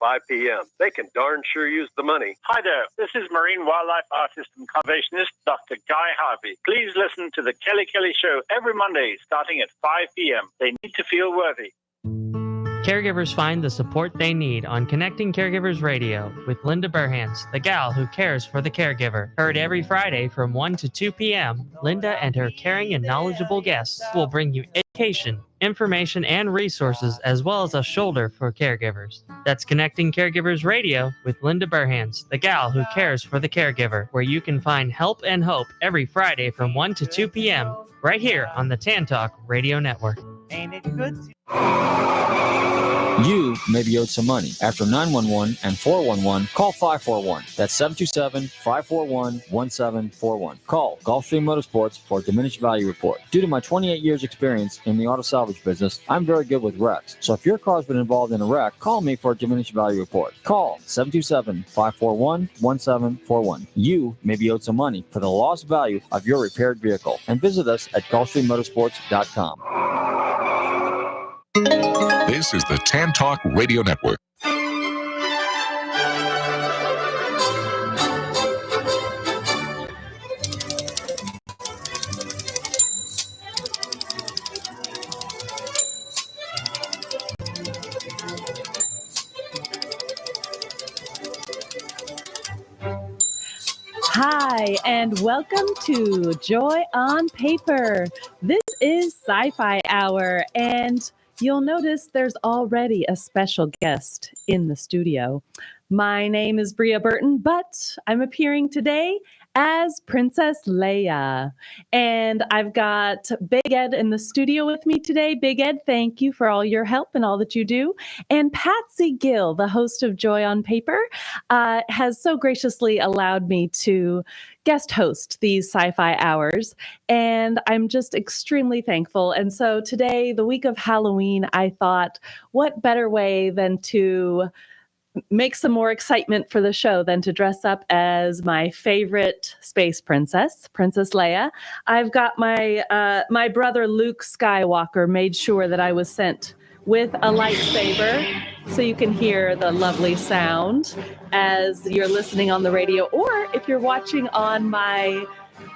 5 p.m. They can darn sure use the money. Hi there. This is marine wildlife artist and conservationist Dr. Guy Harvey. Please listen to the Kelly Kelly Show every Monday starting at 5 p.m. They need to feel worthy. Caregivers find the support they need on Connecting Caregivers Radio with Linda Burhans, the gal who cares for the caregiver. Heard every Friday from 1 to 2 p.m., Linda and her caring and knowledgeable guests will bring you education, information, and resources, as well as a shoulder for caregivers. That's Connecting Caregivers Radio with Linda Burhans, the gal who cares for the caregiver, where you can find help and hope every Friday from 1 to 2 p.m. right here on the TAN Talk Radio Network. Ain't it good? You may be owed some money. After 911 and 411, call 541. That's 727-541-1741. Call Gulfstream Motorsports for a diminished value report. Due to my 28 years experience in the auto salvage business, I'm very good with wrecks. So if your car's been involved in a wreck, call me for a diminished value report. Call 727-541-1741. You may be owed some money for the lost value of your repaired vehicle. And visit us at GulfstreamMotorsports.com. This is the TAN Talk Radio Network. Hi, and welcome to Joy on Paper. This is Sci-Fi Hour, and you'll notice there's already a special guest in the studio. My name is Bria Burton, but I'm appearing today as Princess Leia. And I've got Big Ed in the studio with me today. Big Ed, thank you for all your help and all that you do. And Patsy Gill, the host of Joy on Paper, has so graciously allowed me to guest host these sci-fi hours, and I'm just extremely thankful. And so today, the week of Halloween, I thought, what better way than to make some more excitement for the show than to dress up as my favorite space princess, Princess Leia. I've got my brother Luke Skywalker made sure that I was sent with a lightsaber so you can hear the lovely sound as you're listening on the radio, or if you're watching on my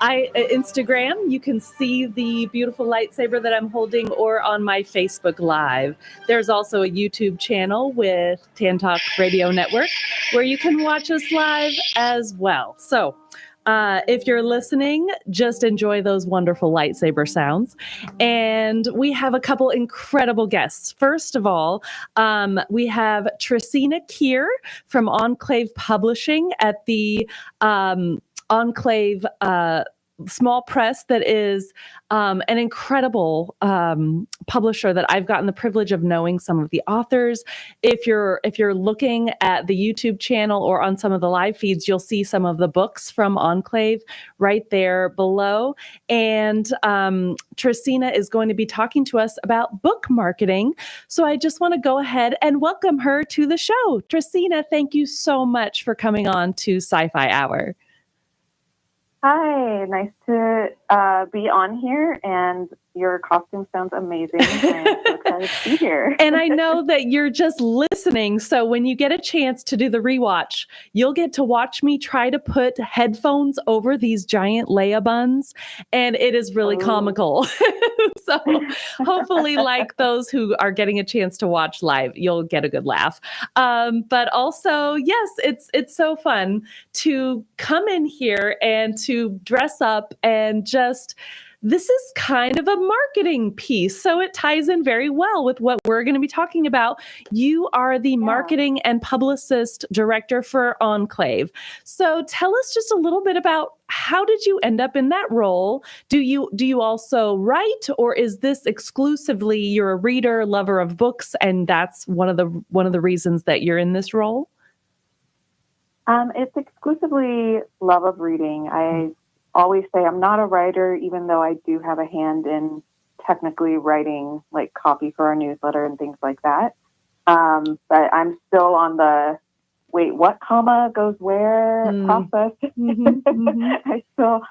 Instagram, you can see the beautiful lightsaber that I'm holding, or on my Facebook Live. There's also a YouTube channel with TAN Talk Radio Network where you can watch us live as well. So if you're listening, just enjoy those wonderful lightsaber sounds. And we have a couple incredible guests. First of all, we have Tracina Keir from Enclave Publishing at the Enclave small press that is an incredible publisher that I've gotten the privilege of knowing some of the authors. If you're looking at the YouTube channel or on some of the live feeds, you'll see some of the books from Enclave right there below. And Tracina is going to be talking to us about book marketing. So I just want to go ahead and welcome her to the show. Tracina, thank you so much for coming on to Sci-Fi Hour. Hi, nice to be on here, and your costume sounds amazing. I'm so excited to be here. And I know that you're just listening, so when you get a chance to do the rewatch, you'll get to watch me try to put headphones over these giant Leia buns, and it is really comical. So hopefully, like those who are getting a chance to watch live, you'll get a good laugh. But also, yes, it's so fun to come in here and to dress up and just, this is kind of a marketing piece. So it ties in very well with what we're going to be talking about. You are the marketing and publicist director for Enclave. So tell us just a little bit about, how did you end up in that role? Do you also write, or is this exclusively you're a reader, lover of books, and that's one of the reasons that you're in this role? It's exclusively love of reading. I always say I'm not a writer, even though I do have a hand in technically writing like copy for our newsletter and things like that. But I'm still on the wait, what comma goes where process.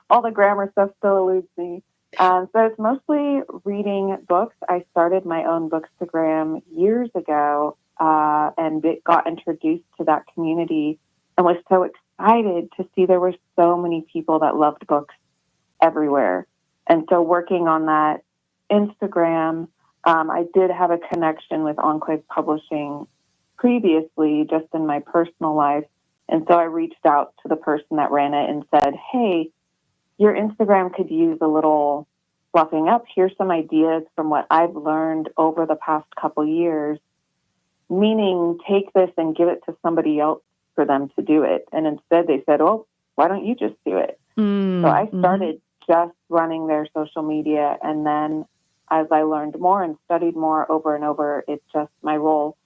All the grammar stuff still eludes me. So it's mostly reading books. I started my own Bookstagram years ago and got introduced to that community and was so excited to see there were so many people that loved books everywhere. And so working on that Instagram, I did have a connection with Enclave Publishing previously, just in my personal life. And so I reached out to the person that ran it and said, hey, your Instagram could use a little fluffing up. Here's some ideas from what I've learned over the past couple years, meaning take this and give it to somebody else for them to do it. And instead they said, oh, why don't you just do it? So I started just running their social media. And then as I learned more and studied more over and over, it just, my role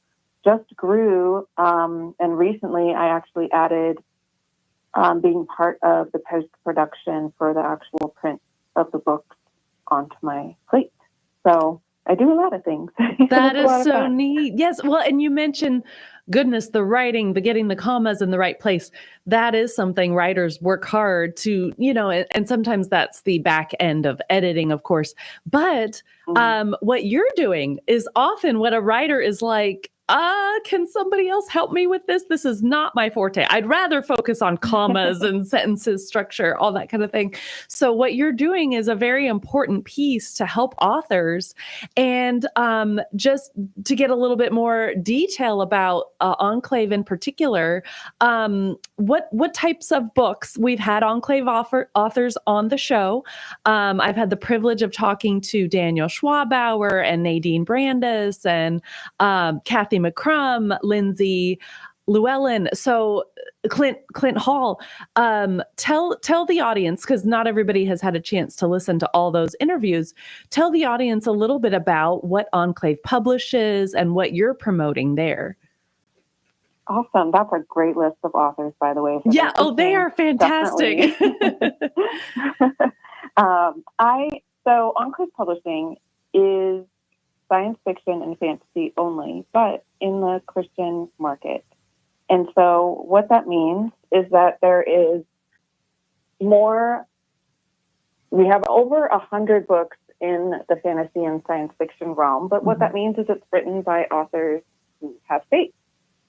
just grew. And recently I actually added being part of the post-production for the actual print of the books onto my plate. So I do a lot of things. That is so neat. Yes. Well, and you mentioned, goodness, the writing, the getting the commas in the right place. That is something writers work hard to, and sometimes that's the back end of editing, of course. But what you're doing is often what a writer is like, can somebody else help me with this? This is not my forte. I'd rather focus on commas and sentences structure, all that kind of thing. So what you're doing is a very important piece to help authors. And just to get a little bit more detail about Enclave in particular, what types of books? We've had Enclave authors on the show. I've had the privilege of talking to Daniel Schwabauer and Nadine Brandes and Kathy McCrum, Lindsay Llewellyn. So Clint Hall, tell the audience, because not everybody has had a chance to listen to all those interviews. Tell the audience a little bit about what Enclave publishes and what you're promoting there. Awesome. That's a great list of authors, by the way. Yeah. Oh, they are fantastic. So Enclave Publishing is science fiction and fantasy only, but in the Christian market. And so what that means is that there is more, we have over 100 books in the fantasy and science fiction realm, but what that means is it's written by authors who have faith.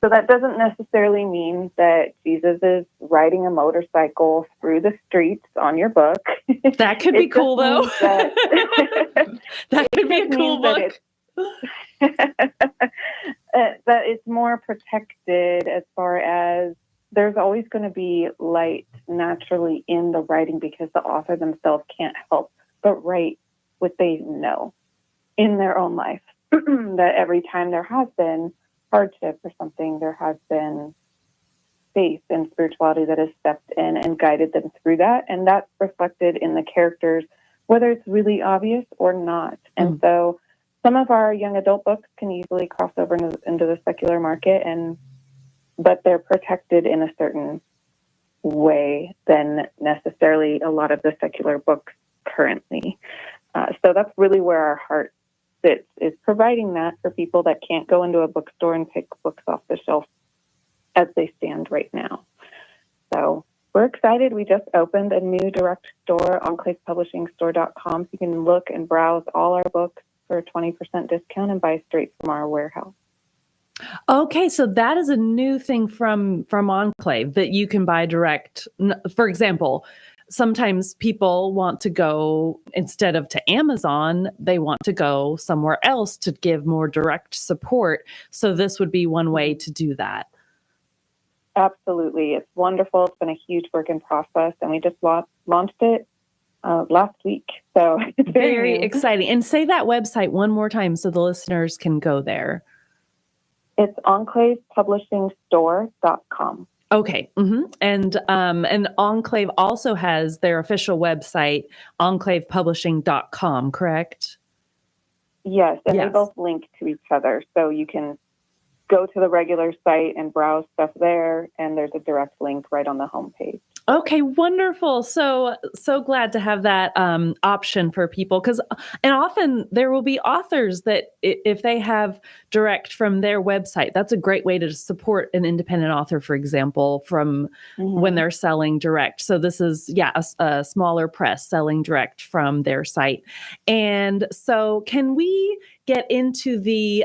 So that doesn't necessarily mean that Jesus is riding a motorcycle through the streets on your book. That could be cool, though. That could be a cool book. That it's more protected as far as there's always going to be light naturally in the writing because the author themselves can't help but write what they know in their own life. That every time there has been hardship or something, there has been faith and spirituality that has stepped in and guided them through that. And that's reflected in the characters, whether it's really obvious or not. And so some of our young adult books can easily cross over into the secular market, but they're protected in a certain way than necessarily a lot of the secular books currently. So that's really where our heart sits, is providing that for people that can't go into a bookstore and pick books off the shelf as they stand right now. So we're excited. We just opened a new direct store, enclavepublishingstore.com, so you can look and browse all our books for a 20% discount and buy straight from our warehouse. Okay, so that is a new thing from Enclave that you can buy direct. For example, sometimes people want to go, instead of to Amazon, they want to go somewhere else to give more direct support. So this would be one way to do that. Absolutely. It's wonderful. It's been a huge work in process, and we just launched it last week. So it's very exciting. And say that website one more time so the listeners can go there. It's enclavepublishingstore.com. Okay. And Enclave also has their official website, enclavepublishing.com, correct? Yes. And they both link to each other. So you can go to the regular site and browse stuff there, and there's a direct link right on the homepage. Okay, wonderful. So glad to have that option for people, and often there will be authors that if they have direct from their website, that's a great way to support an independent author, for example, from when they're selling direct. So this is, a smaller press selling direct from their site. And so can we get into the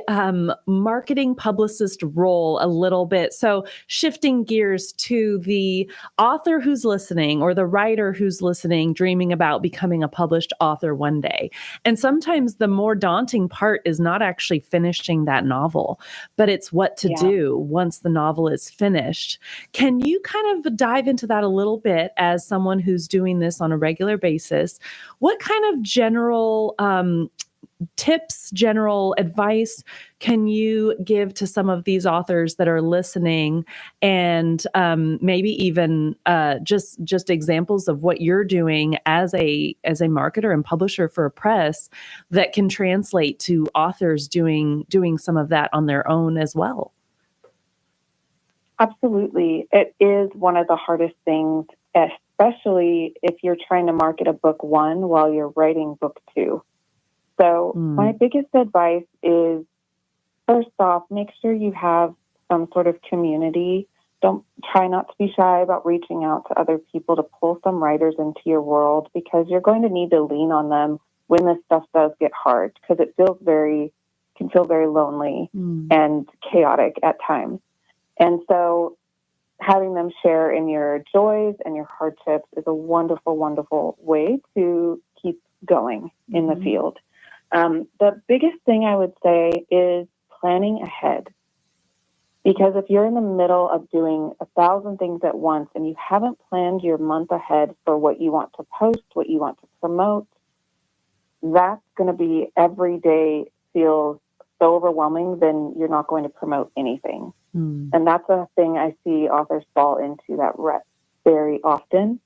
marketing publicist role a little bit. So shifting gears to the author who's listening or the writer who's listening, dreaming about becoming a published author one day. And sometimes the more daunting part is not actually finishing that novel, but it's what to do once the novel is finished. Can you kind of dive into that a little bit as someone who's doing this on a regular basis? What kind of general tips, general advice can you give to some of these authors that are listening, and maybe even just examples of what you're doing as a marketer and publisher for a press that can translate to authors doing some of that on their own as well? Absolutely. It is one of the hardest things, especially if you're trying to market a book one while you're writing book two. So my biggest advice is, first off, make sure you have some sort of community. Try not to be shy about reaching out to other people to pull some writers into your world, because you're going to need to lean on them when this stuff does get hard, because it can feel very lonely and chaotic at times. And so having them share in your joys and your hardships is a wonderful, wonderful way to keep going in the field. The biggest thing I would say is planning ahead. Because if you're in the middle of doing 1,000 things at once and you haven't planned your month ahead for what you want to post, what you want to promote, that's going to be every day feels so overwhelming, then you're not going to promote anything. And that's a thing I see authors fall into, that rut very often.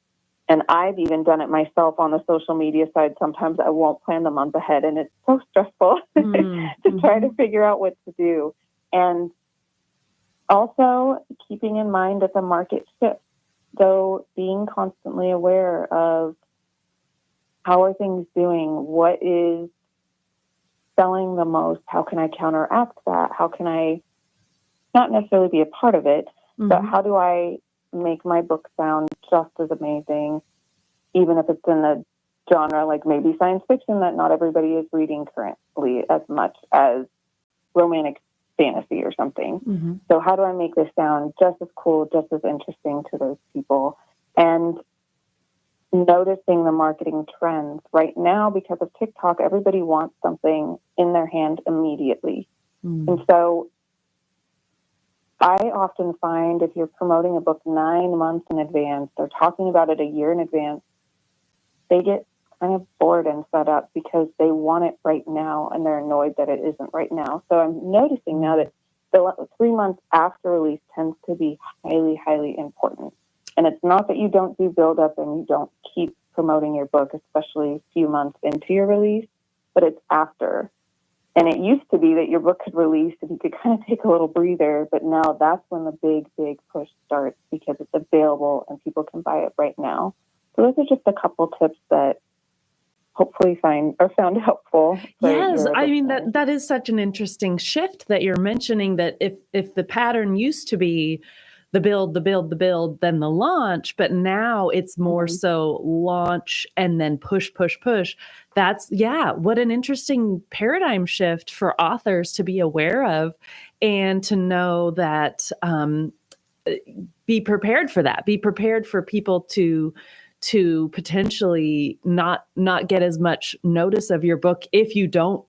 And I've even done it myself on the social media side. Sometimes I won't plan the month ahead, and it's so stressful to try to figure out what to do. And also keeping in mind that the market shifts. So being constantly aware of how are things doing, what is selling the most, how can I counteract that, how can I not necessarily be a part of it, but how do I make my book sound just as amazing, even if it's in a genre like maybe science fiction that not everybody is reading currently as much as romantic fantasy or something. So how do I make this sound just as cool, just as interesting to those people? And noticing the marketing trends. Right now, because of TikTok, everybody wants something in their hand immediately. And so I often find if you're promoting a book 9 months in advance or talking about it a year in advance, they get kind of bored and fed up because they want it right now and they're annoyed that it isn't right now. So I'm noticing now that the 3 months after release tends to be highly, highly important. And it's not that you don't do build up and you don't keep promoting your book, especially a few months into your release, but it's after. And it used to be that your book could release and you could kind of take a little breather, but now that's when the big, big push starts because it's available and people can buy it right now. So those are just a couple tips that hopefully found helpful. Yes, I mean, that is such an interesting shift that you're mentioning, that if the pattern used to be the build, then the launch, but now it's more so launch and then push. That's, what an interesting paradigm shift for authors to be aware of and to know that, be prepared for that, be prepared for people to potentially not get as much notice of your book if you don't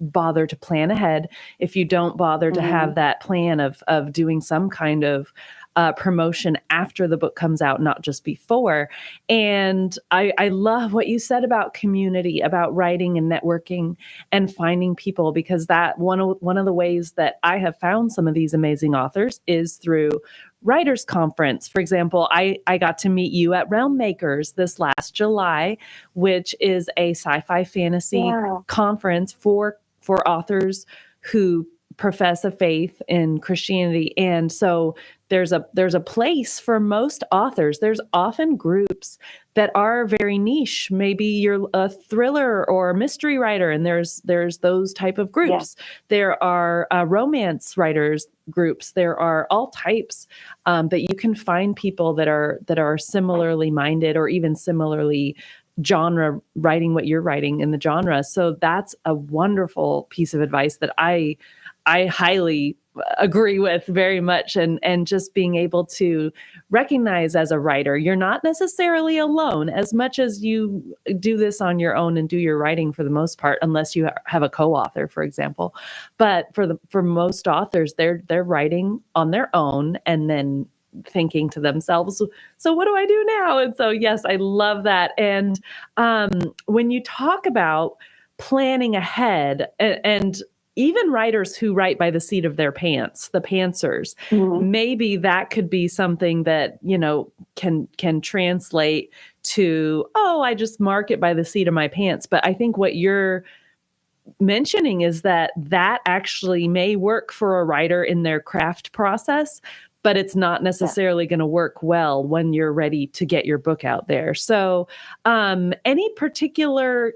bother to plan ahead, if you don't bother to have that plan of doing some kind of promotion after the book comes out, not just before. And I love what you said about community, about writing and networking and finding people, because that one of the ways that I have found some of these amazing authors is through Writers Conference. For example, I got to meet you at Realm Makers this last July, which is a sci-fi fantasy conference for authors who profess a faith in Christianity. And so there's a place for most authors. There's often groups that are very niche. Maybe you're a thriller or a mystery writer, and there's those type of groups. Yeah. There are romance writers groups. There are all types that you can find people that are similarly minded or even similarly genre, writing what you're writing in the genre. So that's a wonderful piece of advice that I highly agree with very much. And just being able to recognize as a writer, you're not necessarily alone as much as you do this on your own and do your writing for the most part, unless you have a co-author, for example. But for most authors, they're writing on their own and then thinking to themselves, so what do I do now? And so, yes, I love that. And when you talk about planning ahead, and even writers who write by the seat of their pants, the pantsers, maybe that could be something that, can translate to, I just mark it by the seat of my pants. But I think what you're mentioning is that actually may work for a writer in their craft process, but it's not necessarily going to work well when you're ready to get your book out there. So any particular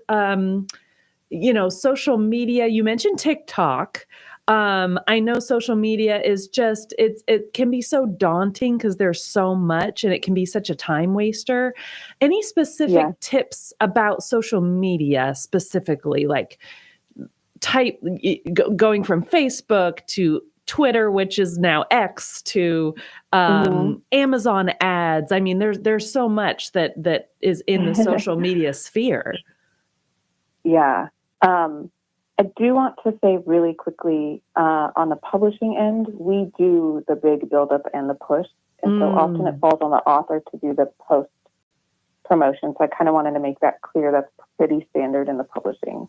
social media, you mentioned TikTok. I know social media is just, it can be so daunting because there's so much and it can be such a time waster. Any specific tips about social media specifically, like going from Facebook to Twitter, which is now X, to Amazon ads? I mean, there's so much that is in the social media sphere. Yeah. I do want to say really quickly, on the publishing end, we do the big buildup and the push. And so often it falls on the author to do the post promotion. So I kind of wanted to make that clear. That's pretty standard in the publishing.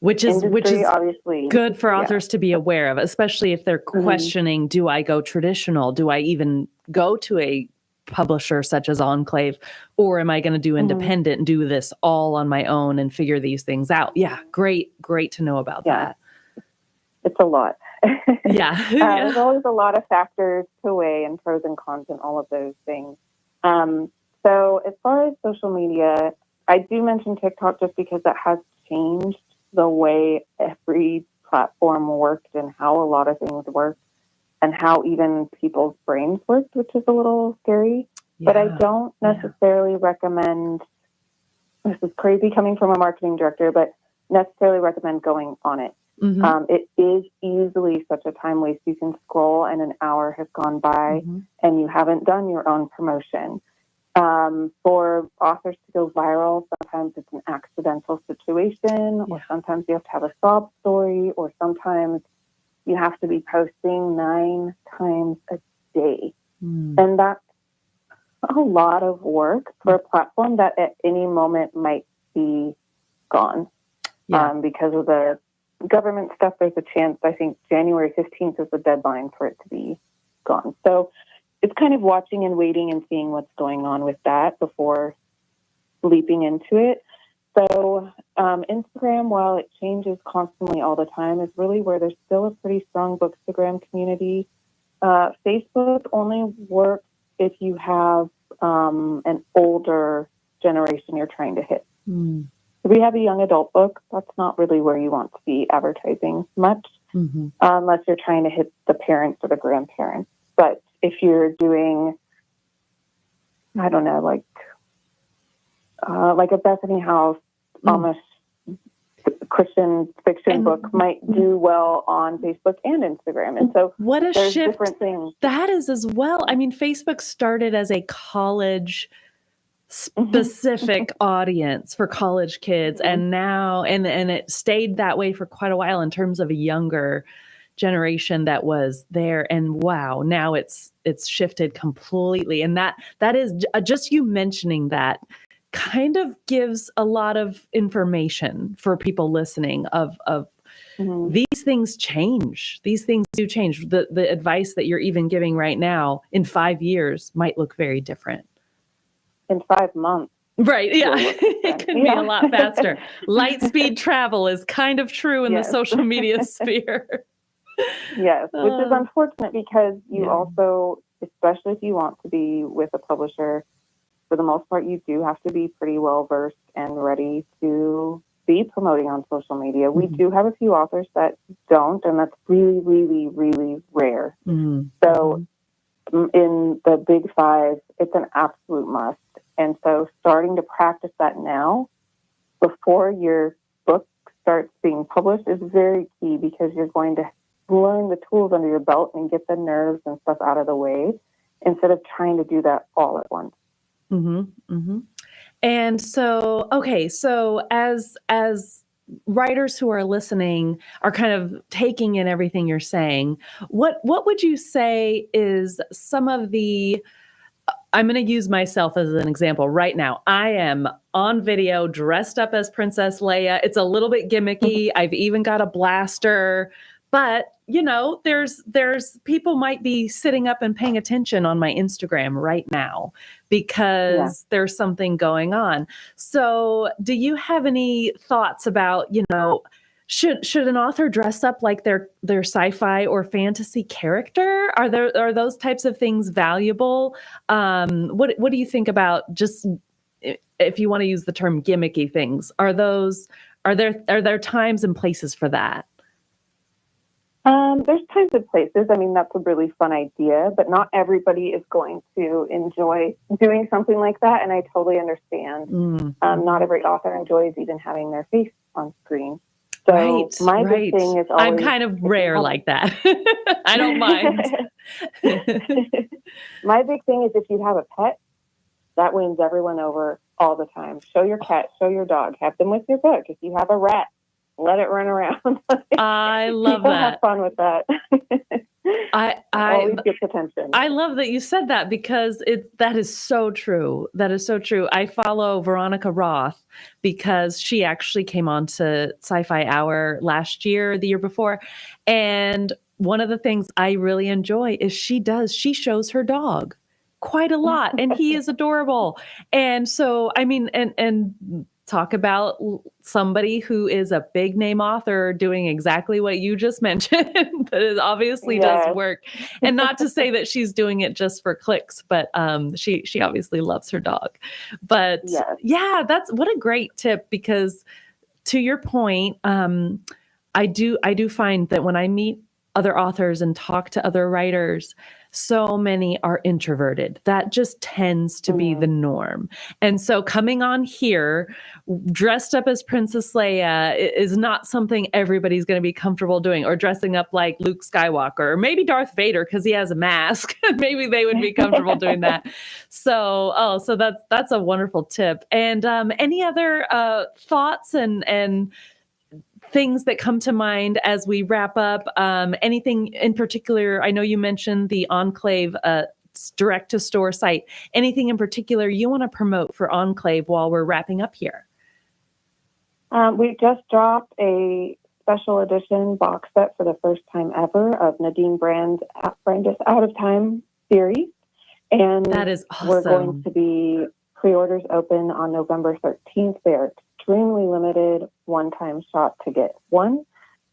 Which is obviously good for authors to be aware of, especially if they're questioning, do I go traditional? Do I even go to a publisher such as Enclave, or am I going to do independent and do this all on my own and figure these things out? Yeah, great to know about that. It's a lot. Yeah. There's always a lot of factors to weigh and pros and cons and all of those things. So as far as social media, I do mention TikTok just because that has changed the way every platform worked and how a lot of things work and how even people's brains worked, which is a little scary. Yeah. But I don't necessarily recommend, this is crazy coming from a marketing director, but necessarily recommend going on it. It is easily such a time waste. You can scroll and an hour has gone by and you haven't done your own promotion. For authors to go viral, sometimes it's an accidental situation, or sometimes you have to have a sob story, or sometimes you have to be posting 9 times a day. And that's a lot of work for a platform that at any moment might be gone. Because of the government stuff, there's a chance, I think January 15th is the deadline for it to be gone. So it's kind of watching and waiting and seeing what's going on with that before leaping into it. So Instagram, while it changes constantly all the time, is really where there's still a pretty strong Bookstagram community. Facebook only works if you have an older generation you're trying to hit. If you have a young adult book, that's not really where you want to be advertising much, unless you're trying to hit the parents or the grandparents. But if you're doing, I don't know, like a Bethany House, Amish Christian fiction book might do well on Facebook and Instagram. And so what a there's shift different things. That is as well. I mean, Facebook started as a college specific audience for college kids. And now, and it stayed that way for quite a while in terms of a younger generation that was there. And wow, now it's shifted completely. And that is just you mentioning that kind of gives a lot of information for people listening of these things change. These things do change. The advice that you're even giving right now in 5 years might look very different. In 5 months. Right. Yeah. It could be a lot faster. Light speed travel is kind of true in the social media sphere. Yes, which is unfortunate because you also, especially if you want to be with a publisher, for the most part, you do have to be pretty well versed and ready to be promoting on social media. We do have a few authors that don't, and that's really, really, really rare. So in the big 5, it's an absolute must. And so starting to practice that now before your book starts being published is very key, because you're going to learn the tools under your belt and get the nerves and stuff out of the way instead of trying to do that all at once. Mm-hmm. Mm-hmm. And so, okay, so as writers who are listening are kind of taking in everything you're saying, what would you say is some of the, I'm going to use myself as an example right now. I am on video dressed up as Princess Leia. It's a little bit gimmicky. I've even got a blaster, but you know, there's people might be sitting up and paying attention on my Instagram right now because there's something going on. So do you have any thoughts about, you know, should an author dress up like their sci-fi or fantasy character? Are those types of things valuable? What do you think about, just if you want to use the term gimmicky things? Are there times and places for that? There's times and places. I mean, that's a really fun idea, but not everybody is going to enjoy doing something like that. And I totally understand. Not every author enjoys even having their face on screen. So my big thing is always, I'm kind of rare like that. I don't mind. My big thing is, if you have a pet, that wins everyone over all the time. Show your cat, show your dog, have them with your book. If you have a rat, let it run around. I love People that. have fun with that. I always gets attention. I love that you said that, because that is so true. That is so true. I follow Veronica Roth because she actually came on to Sci-Fi Hour last year, the year before. And one of the things I really enjoy is she shows her dog quite a lot, and he is adorable. And so, I mean, and talk about somebody who is a big name author doing exactly what you just mentioned, but it obviously does work. And not to say that she's doing it just for clicks, but she obviously loves her dog. But yeah, that's what a great tip, because to your point, I do find that when I meet other authors and talk to other writers, so many are introverted. That just tends to be the norm. And so coming on here dressed up as Princess Leia is not something everybody's going to be comfortable doing, or dressing up like Luke Skywalker, or maybe Darth Vader because he has a mask. Maybe they would be comfortable doing that. So that's a wonderful tip. And any other thoughts and things that come to mind as we wrap up? Anything in particular? I know you mentioned the Enclave direct-to-store site. Anything in particular you want to promote for Enclave while we're wrapping up here? We just dropped a special edition box set for the first time ever of Nadine Brand's Out of Time series. And that is awesome. We're going to be pre-orders open on November 13th. They are extremely limited, one-time shot to get one.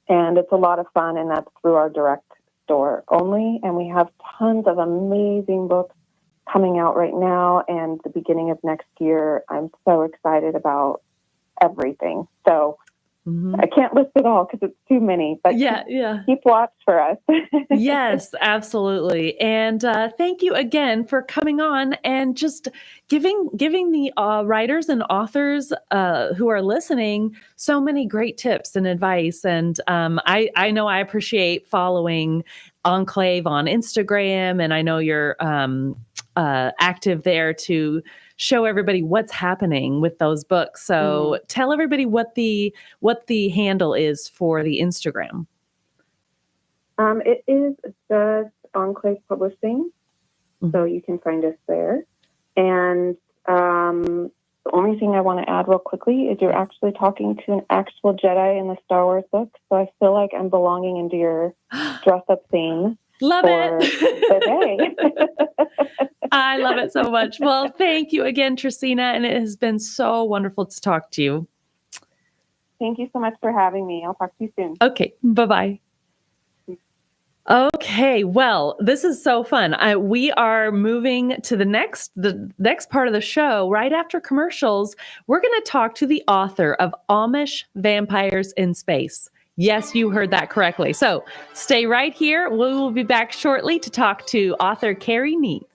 And it's a lot of fun, and that's through our direct store only. And we have tons of amazing books coming out right now and the beginning of next year. I'm so excited about everything. So I can't list it all because it's too many, but keep watch for us. Yes, absolutely. And thank you again for coming on and just giving the writers and authors who are listening so many great tips and advice. And I know I appreciate following Enclave on Instagram, and I know you're active there to show everybody what's happening with those books. So tell everybody what the handle is for the Instagram. It is just Enclave Publishing, so you can find us there. And the only thing I want to add real quickly is you're actually talking to an actual Jedi in the Star Wars book, so I feel like I'm belonging into your dress-up theme. Love it. Today. I love it so much. Well, thank you again, Tracina, and it has been so wonderful to talk to you. Thank you so much for having me. I'll talk to you soon. Okay, bye-bye. Okay, well, this is so fun. We are moving to the next part of the show. Right after commercials, we're going to talk to the author of Amish Vampires in Space. Yes, you heard that correctly. So stay right here. We will be back shortly to talk to author Carrie Neitz.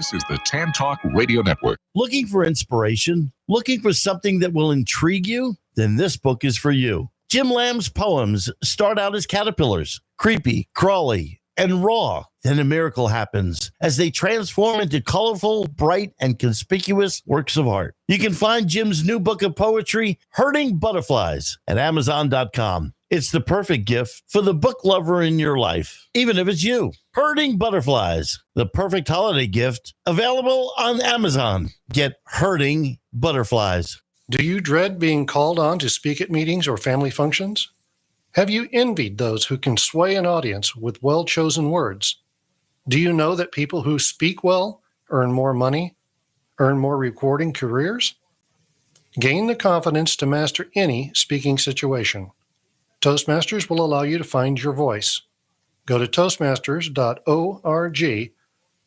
This is the Tan Talk Radio Network. Looking for inspiration? Looking for something that will intrigue you? Then this book is for you. Jim Lamb's poems start out as caterpillars, creepy, crawly, and raw. Then a miracle happens as they transform into colorful, bright, and conspicuous works of art. You can find Jim's new book of poetry, Hurting Butterflies, at Amazon.com. It's the perfect gift for the book lover in your life, even if it's you. Hurting Butterflies, the perfect holiday gift, available on Amazon. Get Hurting Butterflies. Do you dread being called on to speak at meetings or family functions? Have you envied those who can sway an audience with well-chosen words? Do you know that people who speak well earn more money, earn more rewarding careers? Gain the confidence to master any speaking situation. Toastmasters will allow you to find your voice. Go to toastmasters.org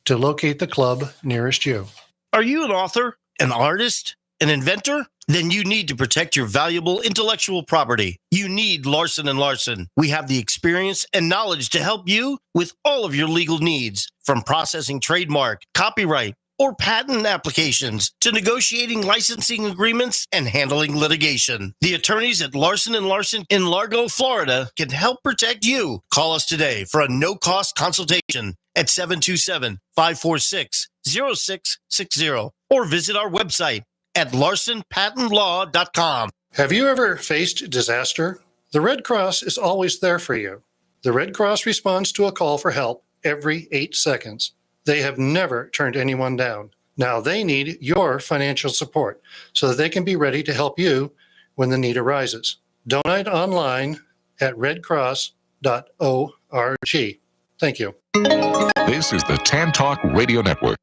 to locate the club nearest you. Are you an author, an artist, an inventor? Then you need to protect your valuable intellectual property. You need Larson & Larson. We have the experience and knowledge to help you with all of your legal needs, from processing trademark, copyright, or patent applications to negotiating licensing agreements and handling litigation. The attorneys at Larson & Larson in Largo, Florida can help protect you. Call us today for a no-cost consultation at 727-546-0660 or visit our website at larsonpatentlaw.com. Have you ever faced disaster? The Red Cross is always there for you. The Red Cross responds to a call for help every 8 seconds. They have never turned anyone down. Now they need your financial support so that they can be ready to help you when the need arises. Donate online at redcross.org. Thank you. This is the Tan Talk Radio Network.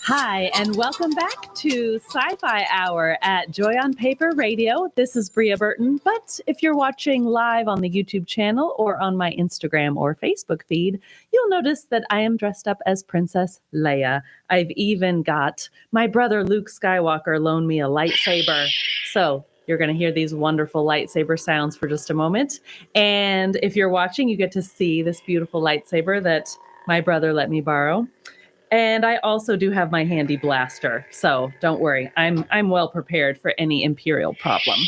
Hi, and welcome back to Sci-Fi Hour at Joy on Paper Radio. This is Bria Burton, but if you're watching live on the YouTube channel or on my Instagram or Facebook feed, you'll notice that I am dressed up as Princess Leia. I've even got my brother Luke Skywalker loan me a lightsaber. So you're going to hear these wonderful lightsaber sounds for just a moment. And if you're watching, you get to see this beautiful lightsaber that my brother let me borrow. And I also do have my handy blaster, so don't worry. I'm well prepared for any Imperial problem.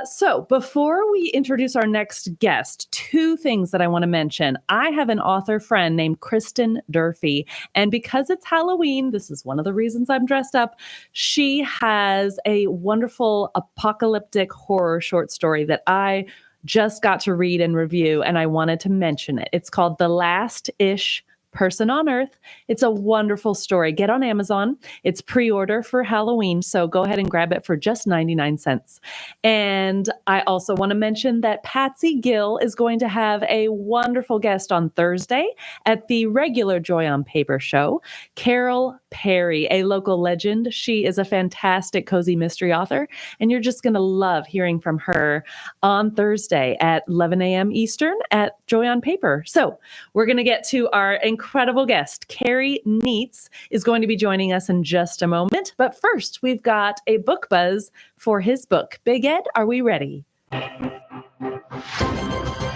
So before we introduce our next guest, two things that I want to mention. I have an author friend named Kristen Durfee, and because it's Halloween, this is one of the reasons I'm dressed up. She has a wonderful apocalyptic horror short story that I just got to read and review, and I wanted to mention it. It's called The Last-ish Person on Earth. It's a wonderful story. Get on Amazon. It's pre-order for Halloween, so go ahead and grab it for just 99 cents. And I also want to mention that Patsy Gill is going to have a wonderful guest on Thursday at the regular Joy on Paper show. Carol Perry, a local legend. She is a fantastic cozy mystery author, and you're just going to love hearing from her on Thursday at 11 a.m. Eastern at Joy on Paper. So we're going to get to our incredible guest. Carrie Neitz is going to be joining us in just a moment. But first, we've got a book buzz for his book. Big Ed, are we ready?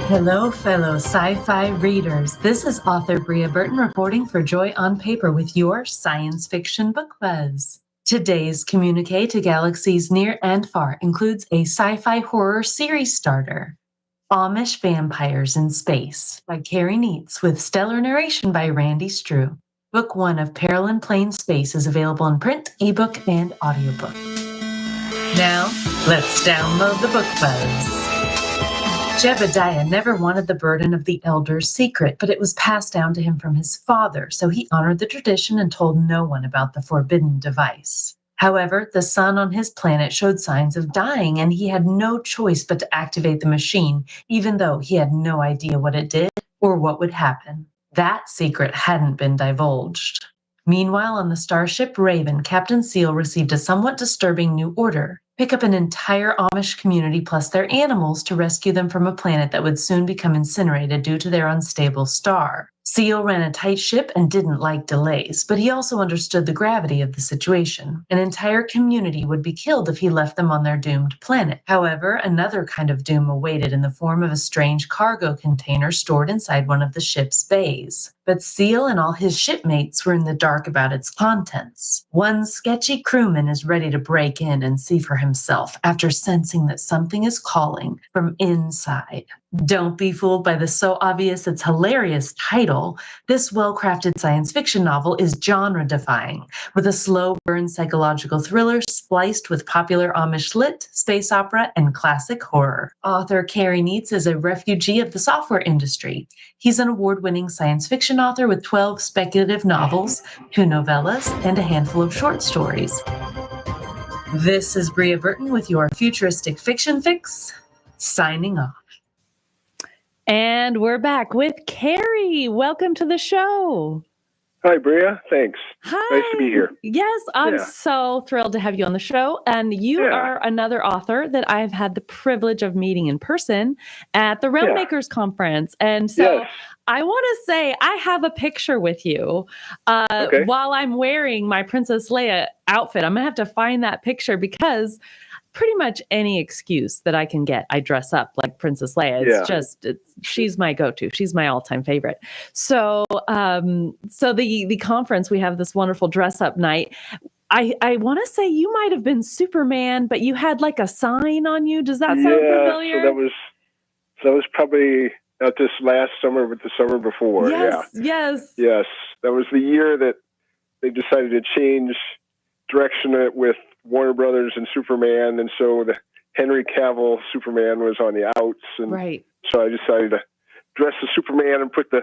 Hello, fellow sci-fi readers. This is author Bria Burton reporting for Joy on Paper with your science fiction book buzz. Today's communique to galaxies near and far includes a sci-fi horror series starter, Amish Vampires in Space by Carrie Neitz with stellar narration by Randy Strew. Book 1 of Peril in Plain Space is available in print, ebook, and audiobook. Now, let's download the book buzz. Jebediah never wanted the burden of the elder's secret, but it was passed down to him from his father, so he honored the tradition and told no one about the forbidden device. However, the sun on his planet showed signs of dying, and he had no choice but to activate the machine, even though he had no idea what it did or what would happen. That secret hadn't been divulged. Meanwhile, on the starship Raven, Captain Seal received a somewhat disturbing new order. pick up an entire Amish community plus their animals to rescue them from a planet that would soon become incinerated due to their unstable star. Seal ran a tight ship and didn't like delays, but he also understood the gravity of the situation. An entire community would be killed if he left them on their doomed planet. However, another kind of doom awaited in the form of a strange cargo container stored inside one of the ship's bays. But Seal and all his shipmates were in the dark about its contents. One sketchy crewman is ready to break in and see for himself after sensing that something is calling from inside. Don't be fooled by the so obvious it's hilarious title. This well-crafted science fiction novel is genre-defying, with a slow burn psychological thriller spliced with popular Amish lit, space opera, and classic horror. Author Carey Neitz is a refugee of the software industry. He's an award-winning science fiction author with 12 speculative novels, 2 novellas, and a handful of short stories. This is Bria Burton with your Futuristic Fiction Fix, signing off. And we're back with Carey. Welcome to the show. Hi, Bria. Thanks. Hi. Nice to be here. Yes, I'm so thrilled to have you on the show. And you are another author that I've had the privilege of meeting in person at the Realm Makers Conference. And so I want to say I have a picture with you while I'm wearing my Princess Leia outfit. I'm going to have to find that picture because pretty much any excuse that I can get, I dress up like Princess Leia. She's my go-to. She's my all-time favorite. So, the conference, we have this wonderful dress-up night. I want to say you might have been Superman, but you had like a sign on you. Does that sound familiar? So that was probably not this last summer, but the summer before. Yes. That was the year that they decided to change direction with Warner Brothers and Superman, and so the Henry Cavill Superman was on the outs, and so I decided to dress as Superman and put a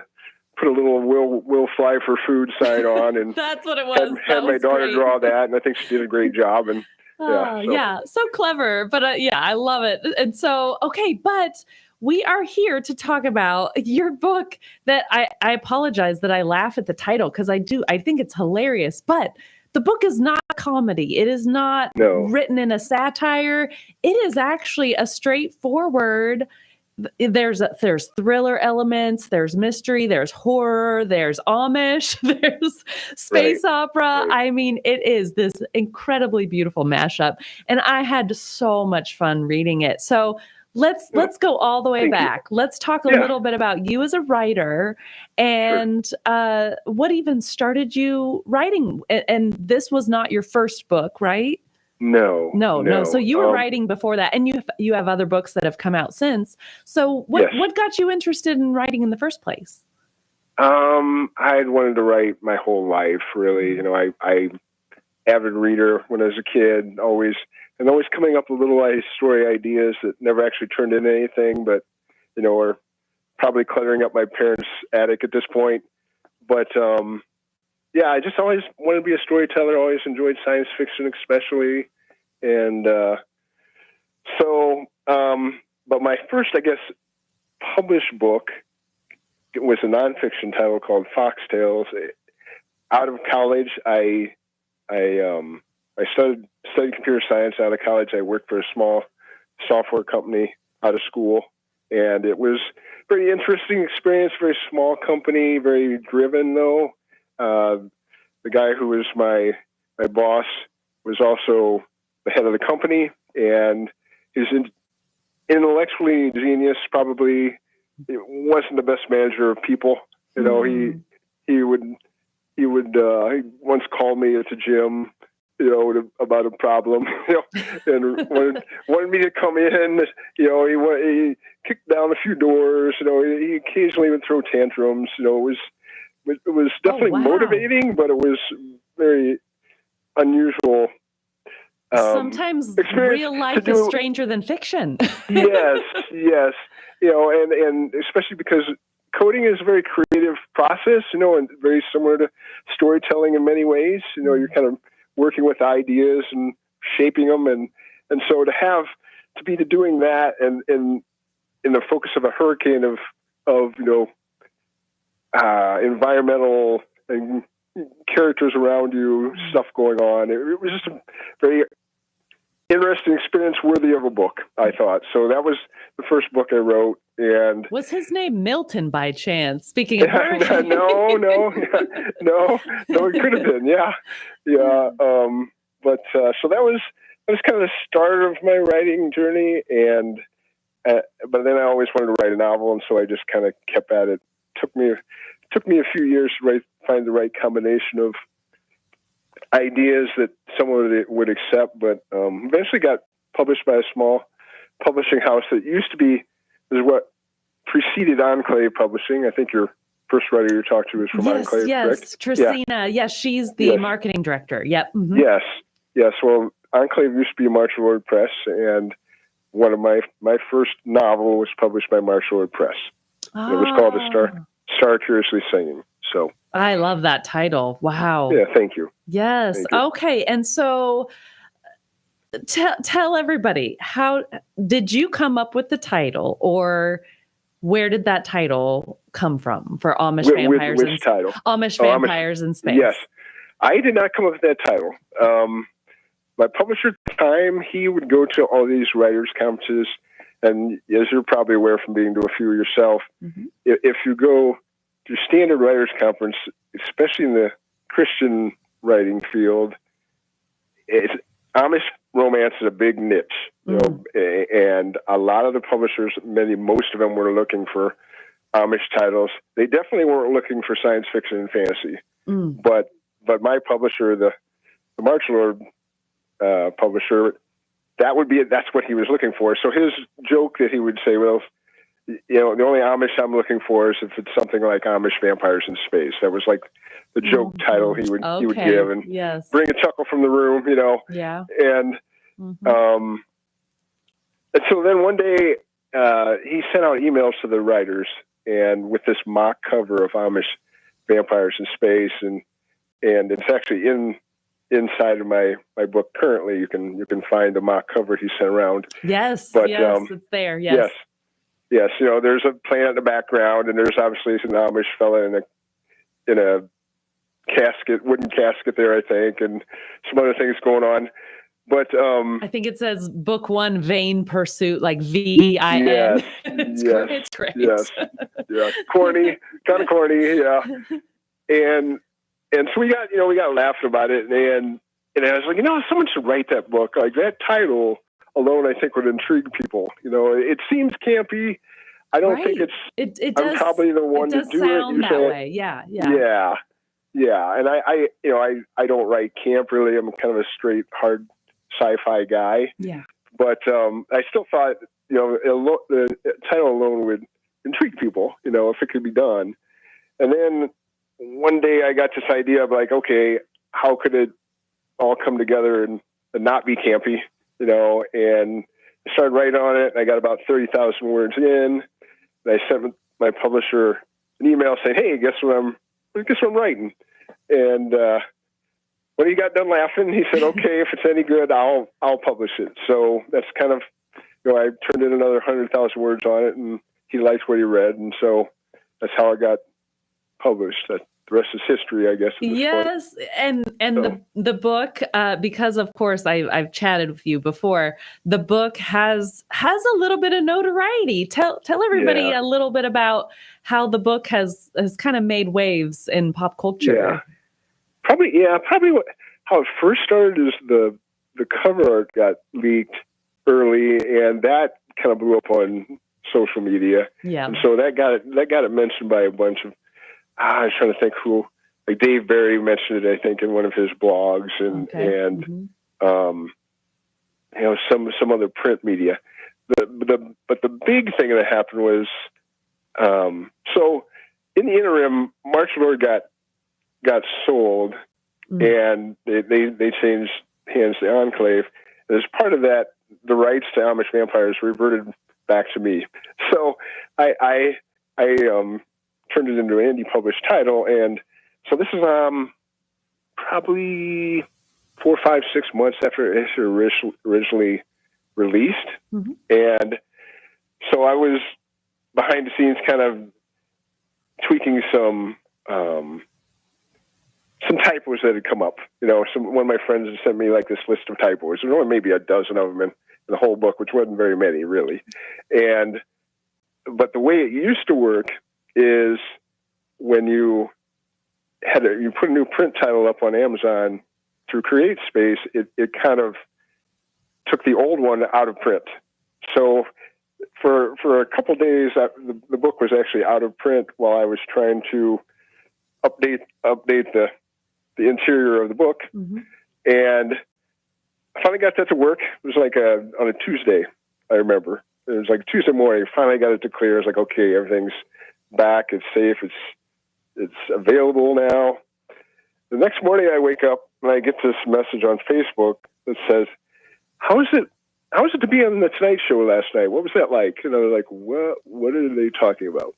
little "Will fly for food" sign on, and that's what it was. Had my daughter draw that, and I think she did a great job. And so clever. But I love it. And so but we are here to talk about your book that I apologize that I laugh at the title because I think it's hilarious, but the book is not a comedy. It is not written in a satire. It is actually a straightforward. There's thriller elements. There's mystery. There's horror. There's Amish. There's space opera. I mean, it is this incredibly beautiful mashup, and I had so much fun reading it. So let's go all the way back. Let's talk a little bit about you as a writer and what even started you writing. And this was not your first book, right? No. So you were writing before that, and you have other books that have come out since. So what got you interested in writing in the first place? I had wanted to write my whole life, really. You know, I avid reader when I was a kid, always coming up with little story ideas that never actually turned into anything, but, you know, are probably cluttering up my parents' attic at this point. But, I just always wanted to be a storyteller, always enjoyed science fiction especially. And but my first, I guess, published book was a nonfiction title called Foxtails. Out of college, I studied computer science out of college. I worked for a small software company out of school, and it was a very interesting experience, very small company, very driven though. The guy who was my boss was also the head of the company, and he's intellectually genius, probably wasn't the best manager of people. You know, he once called me at the gym, you know, about a problem, you know, and wanted me to come in. You know, he kicked down a few doors. You know, he occasionally would throw tantrums. You know, it was definitely motivating, but it was very unusual. Sometimes real life is stranger than fiction. yes. You know, and especially because coding is a very creative process, you know, and very similar to storytelling in many ways. You know, you're kind of working with ideas and shaping them, and so to be doing that and in the focus of a hurricane of you know, environmental and characters around you, stuff going on. It was just a very interesting experience, worthy of a book, I thought. So that was the first book I wrote. And was his name Milton by chance? Speaking of hurricanes. no, it could have been, yeah. So that was kind of the start of my writing journey, and but then I always wanted to write a novel, and so I just kind of kept at it. Took me a few years to find the right combination of ideas that someone would accept, but eventually got published by a small publishing house that used to be what preceded Enclave Publishing. I think your first writer you talked to was from Enclave, correct? Tracina. Yeah. Yes, she's the marketing director. Yep. Mm-hmm. Yes. Well, Enclave used to be Martial Lord Press, and one of my first novel was published by Martial Lord Press. It was called The Star Curiously Singing. So I love that title. Wow. Yeah, thank you. Yes. Thank you. Okay. And so tell everybody, how did you come up with the title, or where did that title come from for Amish Vampires? Which title? Amish Vampires in Space. Yes. I did not come up with that title. My publisher at the time, he would go to all these writers' conferences, and as you're probably aware from being to a few yourself, if you go to standard writers' conference, especially in the Christian writing field, Amish romance is a big niche, you know, and a lot of the publishers, most of them were looking for Amish titles. They definitely weren't looking for science fiction and fantasy, but my publisher, the Martial Lord publisher, that's what he was looking for. So his joke that he would say, well, you know, the only Amish I'm looking for is if it's something like Amish Vampires in Space. That was like the joke title he would give, and bring a chuckle from the room, you know. Yeah. And and so then one day he sent out emails to the writers, and with this mock cover of Amish Vampires in Space, and it's actually inside of my book currently. You can find the mock cover he sent around. Yes, it's there. Yes. You know, there's a plant in the background, and there's obviously an Amish fella in a wooden casket there, I think, and some other things going on. But I think it says Book 1, Vain Pursuit, like VEIN. Yes, it's great. Yes, yeah, corny, kind of corny, yeah. And so we got laughing about it, and I was like, you know, someone should write that book. Like, that title alone, I think, would intrigue people. You know, it seems campy. I don't think it does. I'm probably the one to do sound it. That way. Yeah. And I don't write camp really. I'm kind of a straight, hard sci-fi guy. Yeah. But I still thought, you know, the title alone would intrigue people, you know, if it could be done. And then one day I got this idea of like, okay, how could it all come together and not be campy, you know? And I started writing on it, and I got about 30,000 words in. And I sent my publisher an email saying, "Hey, guess what I'm writing?" And when he got done laughing, he said, "Okay, if it's any good, I'll publish it." So that's kind of, you know, I turned in another 100,000 words on it, and he liked what he read, and so that's how it got published. The rest is history, I guess. Yes, and so. the book, because of course I've chatted with you before. The book has a little bit of notoriety. Tell everybody a little bit about how the book has kind of made waves in pop culture. Yeah. Probably how it first started is the cover art got leaked early, and that kind of blew up on social media. Yeah, and so that got it mentioned by a bunch of. I was trying to think who, like Dave Barry mentioned it, I think, in one of his blogs, and you know, some other print media. But the big thing that happened was, so in the interim, Martial Lord got sold, and they changed hands to Enclave. And as part of that, the rights to Amish Vampires reverted back to me. So I turned it into an indie published title, and so this is probably 4, 5, 6 months after it was originally released, and so I was behind the scenes, kind of tweaking some typos that had come up. One of my friends had sent me like this list of typos. There were maybe a dozen of them in the whole book, which wasn't very many really. But the way it used to work is when you put a new print title up on Amazon through CreateSpace, it kind of took the old one out of print. So for a couple days, the book was actually out of print while I was trying to update the interior of the book. Mm-hmm. And I finally got that to work. It was like on a Tuesday, I remember. It was like Tuesday morning. Finally got it to clear. I was like, okay, everything's back. It's safe. It's available now. The next morning I wake up and I get this message on Facebook that says, how is it to be on the Tonight Show last night? What was that like? And I was like, what are they talking about?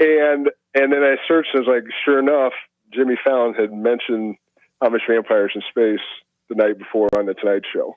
And then I searched and I was like, sure enough, Jimmy Fallon had mentioned Amish vampires in space the night before on the Tonight Show.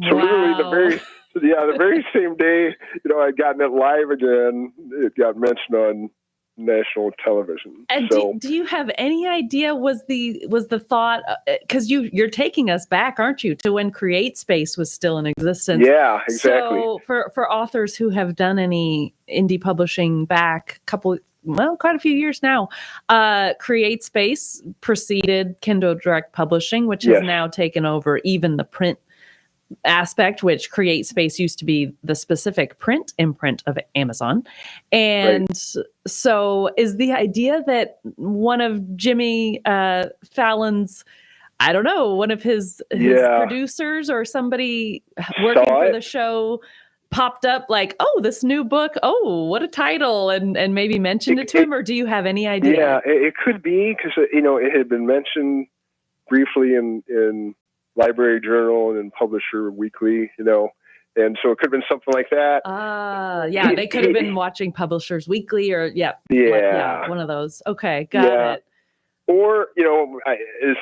So literally the very same day, I'd gotten it live again, it got mentioned on national television. And do you have any idea, was the thought, because you're taking us back, aren't you, to when CreateSpace was still in existence? Yeah, exactly. So for authors who have done any indie publishing back quite a few years now, CreateSpace preceded Kindle Direct Publishing, which has now taken over even the print aspect, which CreateSpace used to be the specific print imprint of Amazon. And so is the idea that one of Jimmy Fallon's, I don't know, one of his producers or somebody working for the show popped up like, oh, this new book, oh, what a title, and maybe mentioned it to him, or do you have any idea? Yeah, it could be, because it had been mentioned briefly in Library Journal and in Publisher Weekly, and so it could have been something like that. They could have been watching Publishers Weekly or one of those. Okay, got it. Or is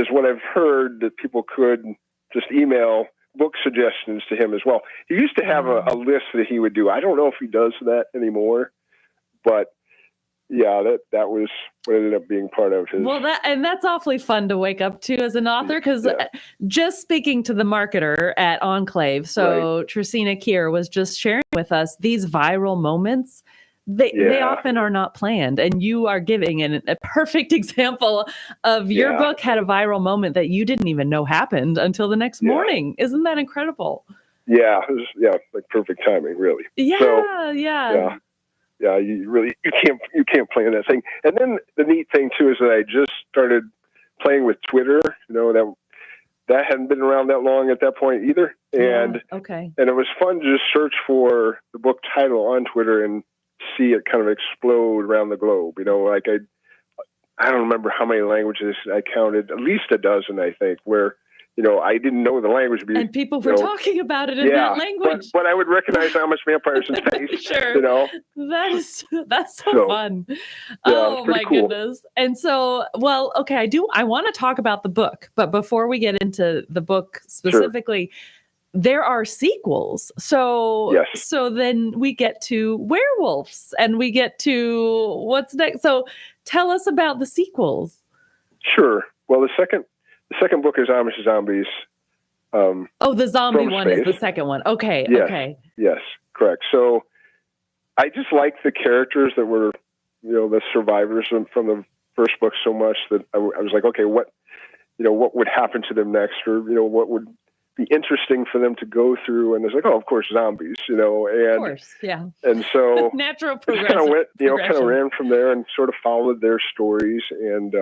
what I've heard, that people could just email book suggestions to him as well. He used to have a list that he would do. I don't know if he does that anymore, but that was what ended up being part of his. Well, that's awfully fun to wake up to as an author, because just speaking to the marketer at Enclave, so Tracina Kier was just sharing with us these viral moments. They often are not planned, and you are giving a perfect example of your book had a viral moment that you didn't even know happened until the next morning. Isn't that incredible? Yeah, it was like perfect timing, really. Yeah. Yeah, you can't plan that thing. And then the neat thing too is that I just started playing with Twitter. That hadn't been around that long at that point either. And and it was fun to just search for the book title on Twitter and see it kind of explode around the globe. Like I don't remember how many languages I counted, at least a dozen, I think, where I didn't know the language. And people were talking about it in that language. But I would recognize Amish vampires in space. Sure. That's so fun. Oh my goodness. And so, I want to talk about the book, but before we get into the book specifically, there are sequels. So then we get to werewolves and we get to what's next. So tell us about the sequels. Sure. Well, the second book is Amish Zombies. The zombie one is the second one. Okay. Yes. Okay. Yes, correct. So I just liked the characters that were, the survivors from the first book so much that I was like, okay, what would happen to them next, or what would be interesting for them to go through? And it's like, oh, of course, zombies, and of course, yeah. And so natural progression. Kind of ran from there and sort of followed their stories, and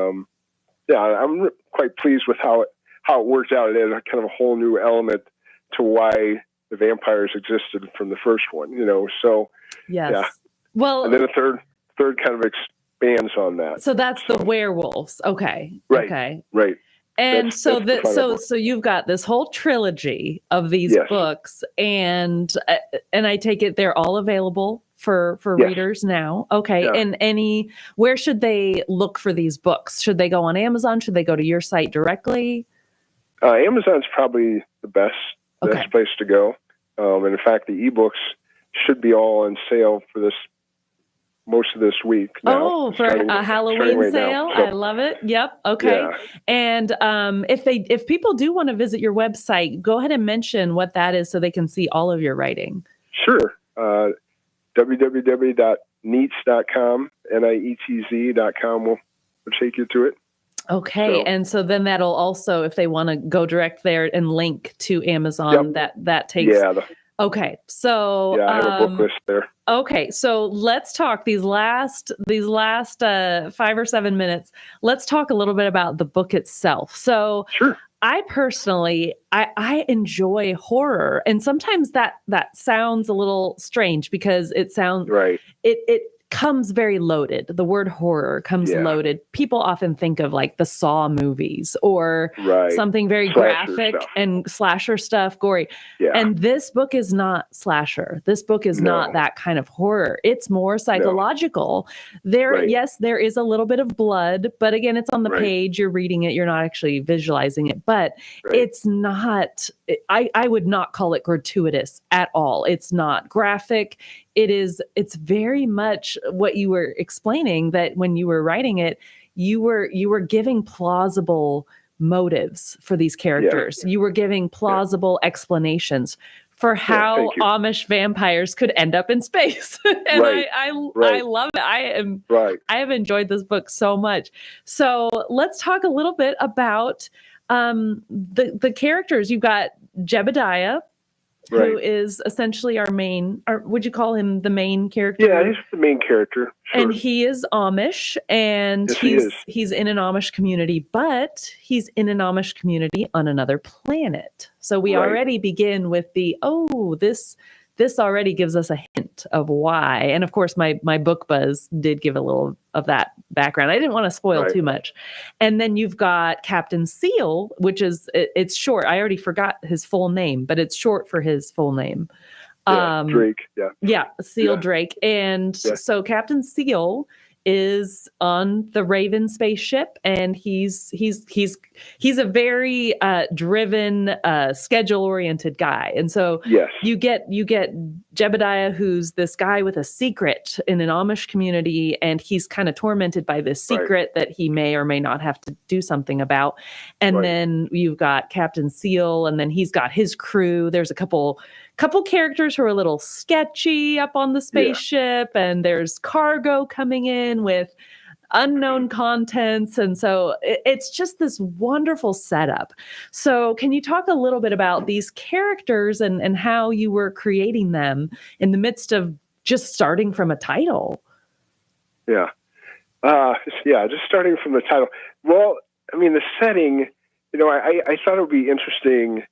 I'm quite pleased with how it worked out. It added kind of a whole new element to why the vampires existed from the first one, So well, and then the third kind of expands on that. So that's the werewolves. Okay. Right. Okay. Right. And so you've got this whole trilogy of these books, and I take it they're all available for readers now. Okay. Yeah. And where should they look for these books? Should they go on Amazon? Should they go to your site directly? Amazon's probably the best place to go. And in fact, the ebooks should be all on sale for this most of this week now. Oh, for a Halloween right sale. now. So, I love it. Yep. Okay. Yeah. And if people do want to visit your website, go ahead and mention what that is so they can see all of your writing. Sure. www.neets.com, NIETZ.com will take you to it. Okay. So, and so then that'll also, if they want to go direct there and link to Amazon, that takes. Yeah. Okay. So I have a book list there. Okay. So let's talk these last 5 or 7 minutes. Let's talk a little bit about the book itself. So sure. I personally, I enjoy horror, and sometimes that sounds a little strange because it sounds right. It comes very loaded. The word horror comes loaded. People often think of like the Saw movies or something very graphic and slasher stuff, gory. Yeah. And this book is not slasher. This book is not that kind of horror. It's more psychological. Yes, there is a little bit of blood, but again, it's on the page. You're reading it. You're not actually visualizing it, but it's not, I would not call it gratuitous at all. It's not graphic. It's very much what you were explaining, that when you were writing it, you were giving plausible motives for these characters. You were giving plausible explanations for how Amish vampires could end up in space. And I love it. I have enjoyed this book so much. So let's talk a little bit about the characters. You've got Jebediah, who is essentially our main, or would you call him the main character? Yeah, he's the main character. Sure. And he is Amish, and he's in an Amish community, but he's in an Amish community on another planet. So we already begin with this already gives us a hint of why. And of course, my book buzz did give a little of that background. I didn't want to spoil too much. And then you've got Captain Seal, which is, it's short. I already forgot his full name, but it's short for his full name. Drake. Seal Drake. And so Captain Seal is on the Raven spaceship, and he's a very driven, schedule-oriented guy. And so you get Jebediah, who's this guy with a secret in an Amish community, and he's kind of tormented by this secret that he may or may not have to do something about. And then you've got Captain Seal, and then he's got his crew. There's a couple characters who are a little sketchy up on the spaceship, and there's cargo coming in with unknown contents. And so it's just this wonderful setup. So can you talk a little bit about these characters and how you were creating them in the midst of just starting from a title? Just starting from the title. Well, I mean, the setting, I thought it would be interesting,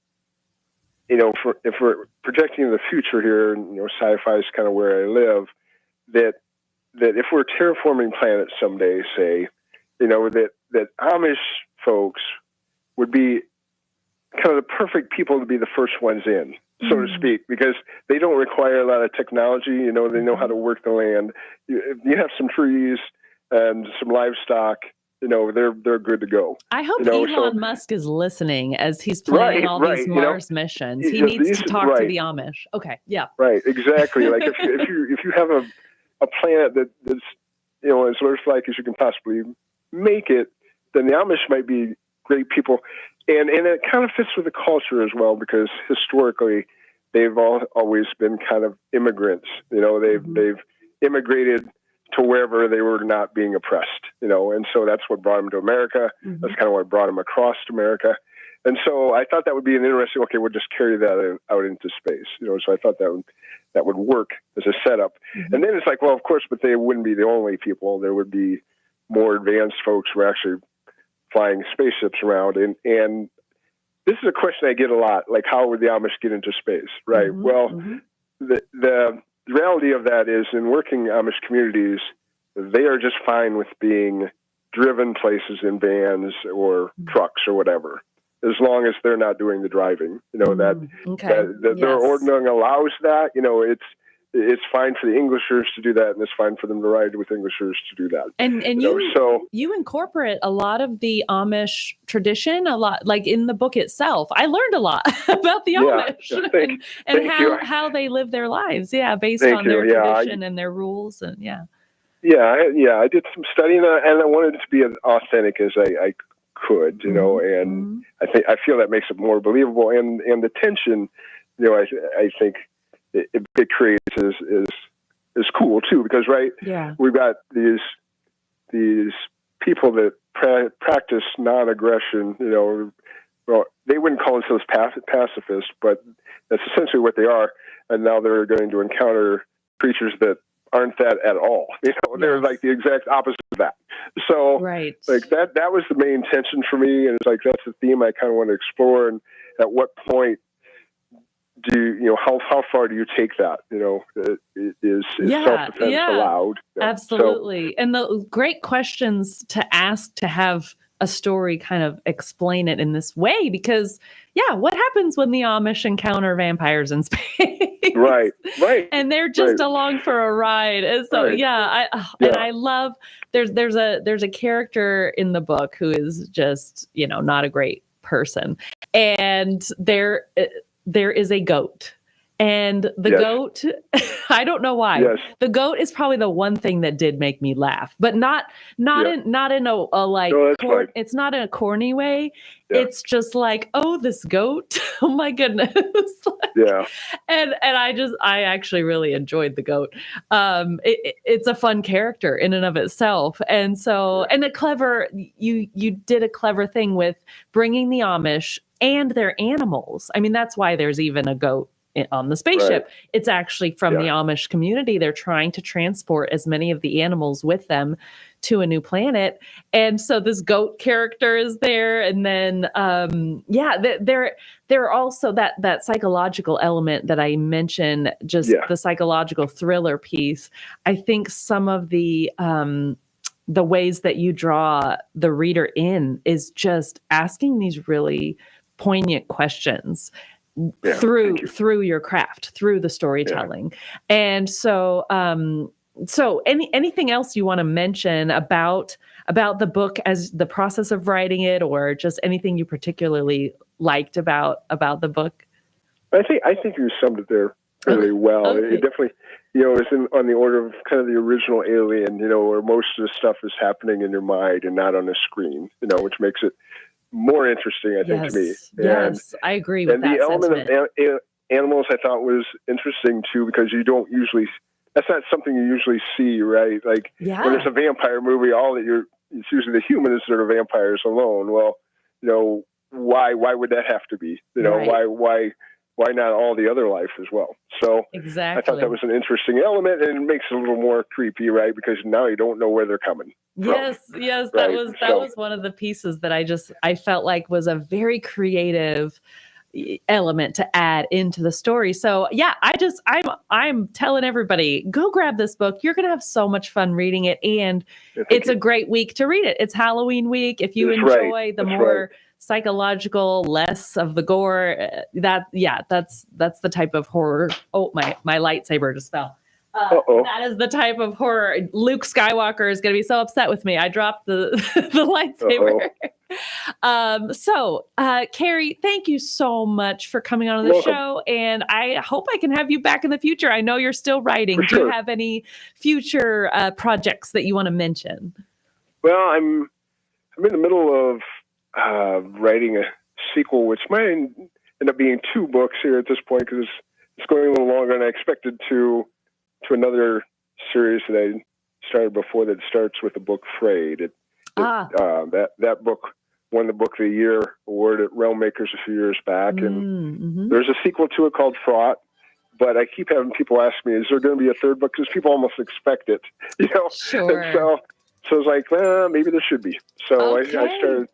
if we're projecting the future here, sci-fi is kind of where I live, that if we're terraforming planets someday, say, that Amish folks would be kind of the perfect people to be the first ones in, so to speak, because they don't require a lot of technology. They know how to work the land. You have some trees and some livestock. They're good to go. I hope Elon Musk is listening as he's planning all these Mars missions. He needs to talk to the Amish. Okay, yeah. Right, exactly. Like if you have a planet that's as Earth-like as you can possibly make it, then the Amish might be great people, and it kind of fits with the culture as well, because historically they've always been kind of immigrants. They've immigrated to wherever they were not being oppressed, and so that's what brought them to America. That's kind of what brought them across to America. And so I thought that would be an interesting, we'll just carry that out into space, so I thought that would work as a setup. And then it's like, well, of course, but they wouldn't be the only people. There would be more advanced folks who are actually flying spaceships around. And this is a question I get a lot, like, how would the Amish get into space, right? Well, the reality of that is, in working Amish communities, they are just fine with being driven places in vans or trucks or whatever, as long as they're not doing the driving. Their ordering allows that. It's fine for the Englishers to do that, and it's fine for them to ride with Englishers to do that. And you incorporate a lot of the Amish tradition, a lot, like in the book itself. I learned a lot about the Amish and how they live their lives. Yeah, based on their tradition and their rules, and I did some studying, and I wanted it to be as authentic as I could, and I feel that makes it more believable, and the tension, I think it creates is cool too, because we've got these people that practice non-aggression, well, they wouldn't call themselves pacifists, but that's essentially what they are, and now they're going to encounter creatures that aren't that at all. They're like the exact opposite of that. So like that was the main tension for me. And it's like, that's the theme I kind of want to explore. And at what point do how far do you take that? Is self-defense allowed? Absolutely. And the great questions to ask to have a story kind of explain it in this way, because what happens when the Amish encounter vampires in space? Right. And they're just along for a ride. And so and I love there's a character in the book who is just, not a great person. And there is a goat. And the goat, I don't know why. The goat is probably the one thing that did make me laugh, but not in a like, it's not in a corny way. It's just like, oh, this goat. Oh my goodness. And I actually really enjoyed the goat. It's a fun character in and of itself. And so, and you did a clever thing with bringing the Amish and their animals. I mean, that's why there's even a goat on the spaceship. It's actually from the Amish community. They're trying to transport as many of the animals with them to a new planet. And so this goat character is there. And then, there are also that psychological element that I mentioned, just the psychological thriller piece. I think some of the ways that you draw the reader in is just asking these really poignant questions through your craft, through the storytelling. And so, anything else you want to mention about the book as the process of writing it, or just anything you particularly liked about the book? I think you summed it there really well. Okay. It definitely, it's on the order of kind of the original Alien, where most of the stuff is happening in your mind and not on the screen, which makes it more interesting, I think, to me. Yes, I agree with that. And the element of animals I thought was interesting too, because that's not something you usually see, right? Like when it's a vampire movie, it's usually the humans that are vampires alone. Well, why would that have to be? Why not all the other life as well? So I thought that was an interesting element, and it makes it a little more creepy, right? Because now you don't know where they're coming from. Yes, that was one of the pieces that I felt like was a very creative element to add into the story. So I'm telling everybody, go grab this book. You're going to have so much fun reading it, and it's a great week to read it. It's Halloween week. If you enjoy the more psychological, less of the gore, that's the type of horror. Oh, my lightsaber just fell. That is the type of horror. Luke Skywalker is going to be so upset with me. I dropped the lightsaber. So, Carrie, thank you so much for coming on the show, and I hope I can have you back in the future. I know you're still writing. Do you have any future projects that you want to mention? Well, I'm in the middle of writing a sequel, which might end up being 2 books here at this point, because it's going a little longer than I expected to another series that I started before that starts with the book Frayed. That book won the Book of the Year award at Realm Makers a few years back, and there's a sequel to it called Fraught. But I keep having people ask me, is there going to be a 3rd book? Because people almost expect it, Sure. And so I was like, maybe there should be. So I started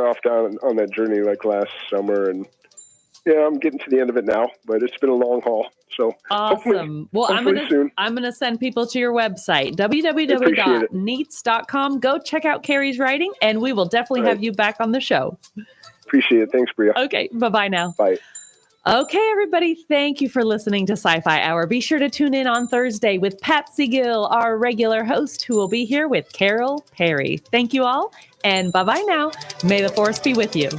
off down on that journey like last summer, and I'm getting to the end of it now, but it's been a long haul. So awesome. I'm gonna send people to your website, www.neats.com. Go check out Carrie's writing, and we will definitely have you back on the show. Appreciate it. Thanks, Bria. Okay, bye now. Bye. Okay, everybody, thank you for listening to Sci-Fi Hour. Be sure to tune in on Thursday with Patsy Gill, our regular host, who will be here with Carol Perry. Thank you all, and bye-bye now. May the Force be with you.